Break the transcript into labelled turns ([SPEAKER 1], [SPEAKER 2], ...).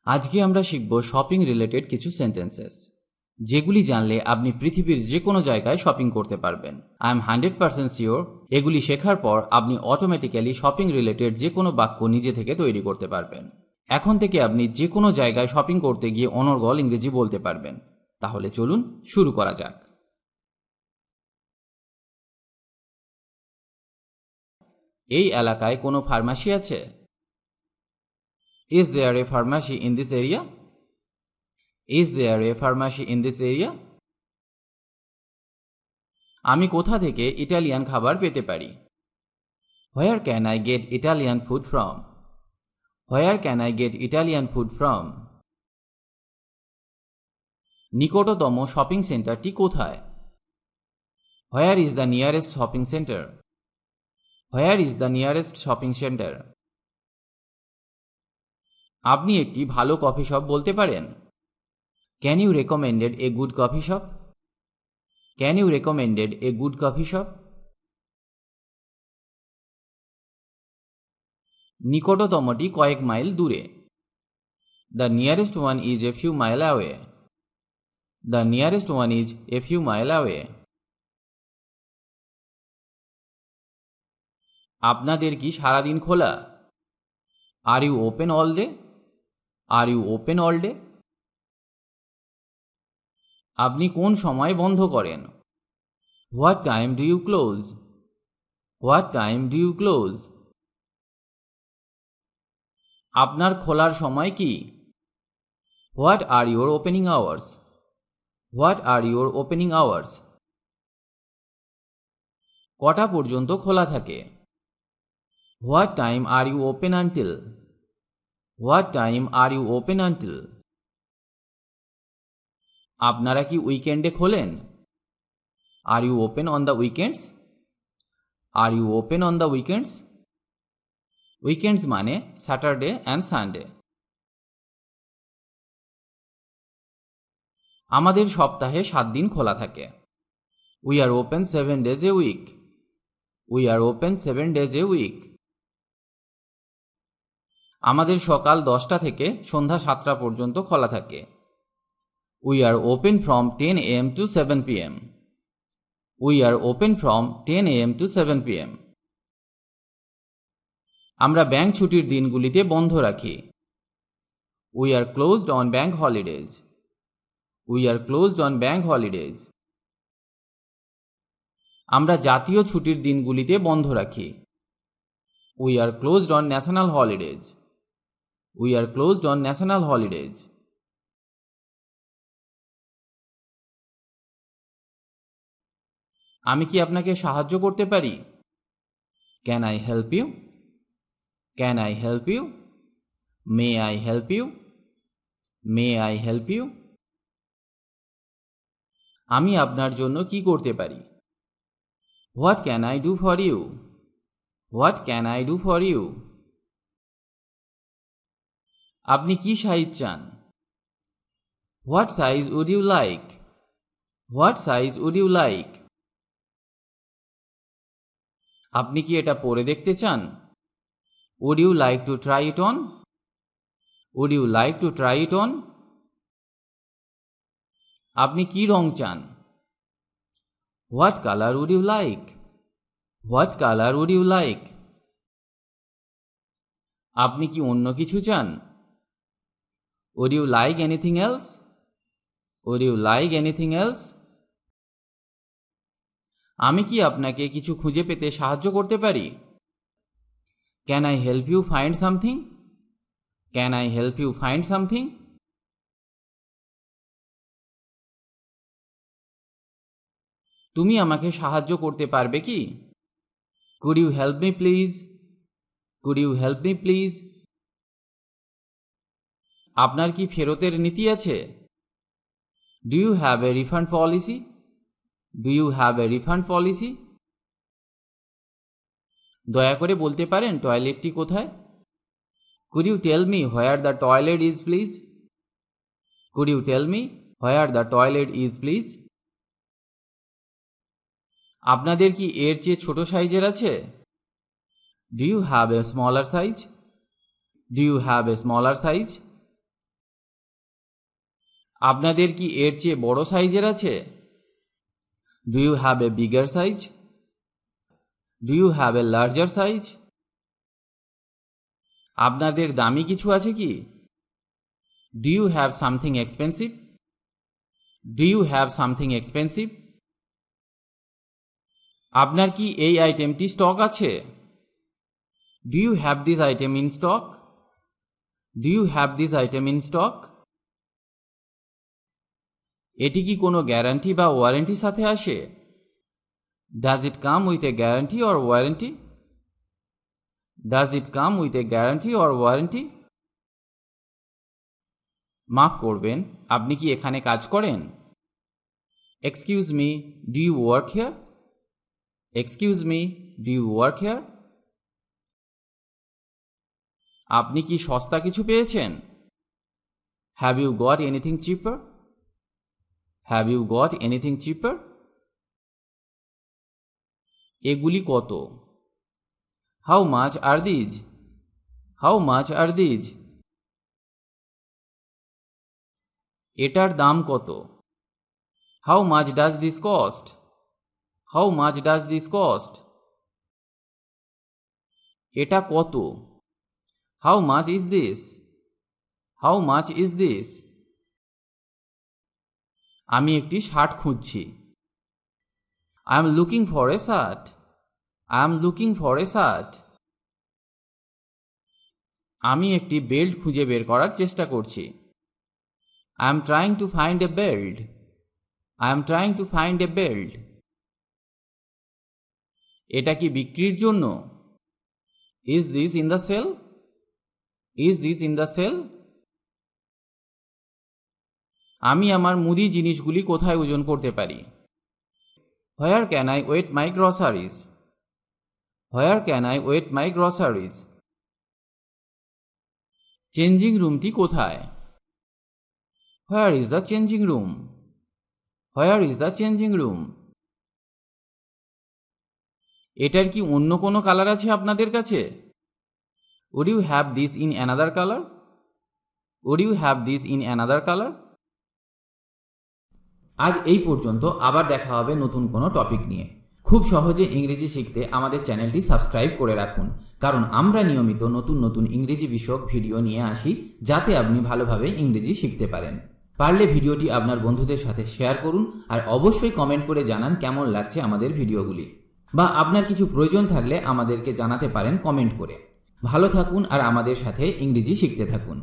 [SPEAKER 1] আজকে আমরা শিখব শপিং রিলেটেড কিছু সেন্টেন্সেস, যেগুলি জানলে আপনি পৃথিবীর যে কোনো জায়গায় শপিং করতে পারবেন। আই এম 100% শিওর এগুলি শেখার পর আপনি অটোমেটিক্যালি শপিং রিলেটেড যে কোনো বাক্য নিজে থেকে তৈরি করতে পারবেন। এখন থেকে আপনি যে কোনো জায়গায় শপিং করতে গিয়ে অনর্গল ইংরেজি বলতে পারবেন। তাহলে চলুন শুরু করা যাক। এই এলাকায় কোনো ফার্মাসি আছে? Is there a pharmacy in this area? Is there a pharmacy in this area? আমি কোথা থেকে ইটালিয়ান খাবার পেতে পারি? Where can I get Italian food from? Where can I get Italian food from? নিকটতম শপিং সেন্টারটি কোথায়? Where is the nearest shopping centre? Where is the nearest shopping centre? আপনি একটি ভালো কফি শপ বলতে পারেন? Can you recommended a good coffee shop? Can you recommended a good coffee shop? নিকটতমটি কয়েক মাইল দূরে। The nearest one is a few mile away. The nearest one is a few mile away. আপনাদের কি সারাদিন খোলা? আর you open all day? আর you open all day? আপনি কোন সময় বন্ধ করেন? What time do you close? What time do you close? আপনার খোলার সময় কি? What are your opening hours? What are your opening hours? কটা পর্যন্ত খোলা থাকে? What time are you open until? What time are you open until? আপনারা কি উইকেন্ডে খোলেন? Are you open on the weekends? Are you open on the weekends? Weekends মানে Saturday and Sunday. আমাদের সপ্তাহে 7 দিন খোলা থাকে। We are open 7 days a week. We are open 7 days a week. আমাদের সকাল 10টা থেকে সন্ধ্যা 7টা পর্যন্ত খোলা থাকে। We are open from 10 AM to 7 PM। We are open from 10 AM to 7 PM। আমরা ব্যাংক ছুটির দিনগুলিতে বন্ধ রাখি। We are closed on bank holidays. We are closed on bank holidays. আমরা জাতীয় ছুটির দিনগুলিতে বন্ধ রাখি। We are closed on national holidays. We are closed on national holidays. আমি কি আপনাকে সাহায্য করতে পারি? Can I help you? Can I help you? May I help you? May I help you? আমি আপনার জন্য কি করতে পারি? What can I do for you? What can I do for you? আপনি কি সাইজ চান? What size would you like? What size would you like? আপনি কি এটা পরে দেখতে চান? Would you like to try it on? Would you like to try it on? আপনি কি রং চান? What colour would you like? What colour would you like? আপনি কি অন্য কিছু চান? Would you like anything else? Would you like anything else? আমি কি আপনাকে কিছু খুঁজে পেতে সাহায্য করতে পারি? Can I help you find something? Can I help you find something? তুমি আমাকে সাহায্য করতে পারবে কি? Could you help me please? Could you help me please? আপনার কি ফেরতের নীতি আছে? Do you have a refund policy? Do you have a refund policy? দয়া করে বলতে পারেন টয়লেটটি কোথায়? Could you tell me where the toilet is please? Could you tell me where the toilet is please? আপনাদের কি এর চেয়ে ছোট সাইজের আছে? Do you have a smaller size? Do you have a smaller size? আপনাদের কি এর চেয়ে বড় সাইজের আছে? Do you have a bigger size? Do you have a larger size? আপনাদের দামি কিছু আছে কি? Do you have something expensive? Do you have something expensive? আপনার কি এই আইটেমটি স্টক আছে? Do you have this item in stock? Do you have this item in stock? এটি কি কোনো গ্যারান্টি বা ওয়ারেন্টি সাথে আসে? Does it come with a guarantee or warranty? Does it come with a guarantee or warranty? মাফ করবেন, আপনি কি এখানে কাজ করেন? Excuse me, do you work here? Excuse me, do you work here? আপনি কি সস্তা কিছু পেয়েছেন? Have you got anything cheaper? Have you got anything cheaper? এগুলি কত? How much are these? How much are these? এটার দাম কত? How much does this cost? How much does this cost? এটা কত? How much is this? How much is this? আমি একটি shirt খুঁজছি। I am looking for a shirt. I am looking for a shirt. আমি একটি belt খুঁজে বের করার চেষ্টা করছি। I am trying to find a belt. I am trying to find a belt. এটা কি বিক্রির জন্য? Is this in the sale? Is this in the sale? আমি আমার মুদি জিনিসগুলি কোথায় ওজন করতে পারি? Where can I weigh my groceries? Where can I weigh my groceries? Changing রুমটি কোথায়? Where is the changing room? Where is the changing room? এটার কি অন্য কোনো কালার আছে আপনাদের কাছে? Would you have this in another colour? Would you have this in another colour? আজ এই পর্যন্ত, আবার দেখা হবে নতুন কোনো টপিক নিয়ে। খুব সহজে ইংরেজি শিখতে আমাদের চ্যানেলটি সাবস্ক্রাইব করে রাখুন, কারণ আমরা নিয়মিত নতুন নতুন ইংরেজি বিষয়ক ভিডিও নিয়ে আসি, যাতে আপনি ভালোভাবে ইংরেজি শিখতে পারেন। পারলে ভিডিওটি আপনার বন্ধুদের সাথে শেয়ার করুন, আর অবশ্যই কমেন্ট করে জানান কেমন লাগছে আমাদের ভিডিওগুলি, বা আপনার কিছু প্রয়োজন থাকলে আমাদেরকে জানাতে পারেন কমেন্ট করে। ভালো থাকুন আর আমাদের সাথে ইংরেজি শিখতে থাকুন।